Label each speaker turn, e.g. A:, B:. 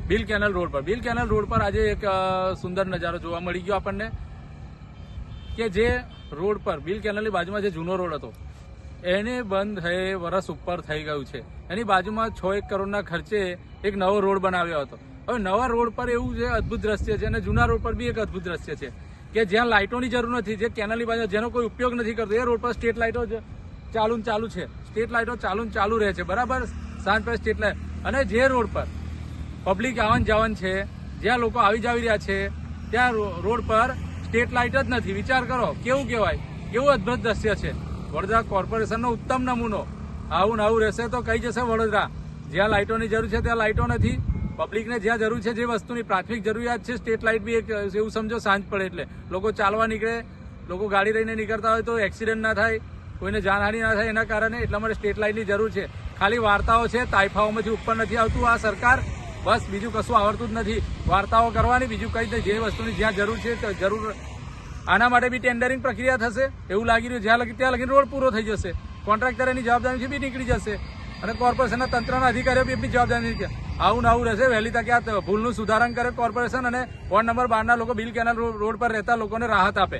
A: Bill canal road પર આજે એક સુંદર નજારો જોવા મળી ગયો આપણને કે જે રોડ પર બિલ કેનલની બાજુમાં જે જૂનો રોડ હતો એને બંધ થઈ વર્ષ ઉપર થઈ ગયું છે. એની બાજુમાં 6-1 કરોડના ખર્ચે એક નવો રોડ બનાવ્યો હતો. હવે નવા રોડ પર એવું જે અદભુત દ્રશ્ય છે અને જૂના રોડ પર બી એક અદભુત દ્રશ્ય છે કે જ્યાં લાઇટોની જરૂર નથી, જે કેનલની બાજુ જેનો કોઈ ઉપયોગ નથી કરતો, એ રોડ પર સ્ટ્રીટ લાઇટો ચાલુ છે. સ્ટ્રીટ લાઇટો ચાલુ રહે છે બરાબર, સાંજ પર સ્ટ્રીટ લાઇટ. અને જે રોડ પર પબ્લિક આવન જાવન છે, જ્યાં લોકો આવી જાવી રહ્યા છે, ત્યાં રોડ પર સ્ટ્રીટ લાઇટ જ નથી. વિચાર કરો કેવું કહેવાય, કેવું અદભુત દ્રશ્ય છે. વડોદરા કોર્પોરેશનનો ઉત્તમ નમૂનો. આવું રહેશે તો કઈ જશે વડોદરા. જ્યાં લાઇટોની જરૂર છે ત્યાં લાઇટો નથી. પબ્લિકને જ્યાં જરૂર છે, જે વસ્તુની પ્રાથમિક જરૂરિયાત છે, સ્ટ્રીટ લાઇટ બી એક એવું સમજો સાંજ પડે એટલે લોકો ચાલવા નીકળે, લોકો ગાડી લઈને નીકળતા હોય તો એક્સિડન્ટ ના થાય, કોઈને જાનહાનિ ના થાય, એના કારણે એટલા માટે સ્ટ્રીટ લાઇટની જરૂર છે. ખાલી વાર્તાઓ છે, તાઇફાઓમાંથી ઉપર નથી આવતું આ સરકાર. બસ બીજું કશું આવડતું જ નથી. વાર્તાઓ કરવાની, બીજું કઈ નહીં. જે વસ્તુની જ્યાં જરૂર છે જરૂર. આના માટે બી ટેન્ડરિંગ પ્રક્રિયા થશે એવું લાગી રહ્યું. જ્યાં લગી ત્યાં લગીને રોડ પૂરો થઈ જશે. કોન્ટ્રાક્ટર એની જવાબદારીથી બી નીકળી જશે અને કોર્પોરેશનના તંત્રના અધિકારીઓ બી એમની જવાબદારી નથી. આવું રહેશે. વહેલી તકે આ ભૂલનું સુધારણ કરે કોર્પોરેશન અને વોર્ડ નંબર 12ના લોકો બિલ કેનલ રોડ પર રહેતા લોકોને રાહત આપે.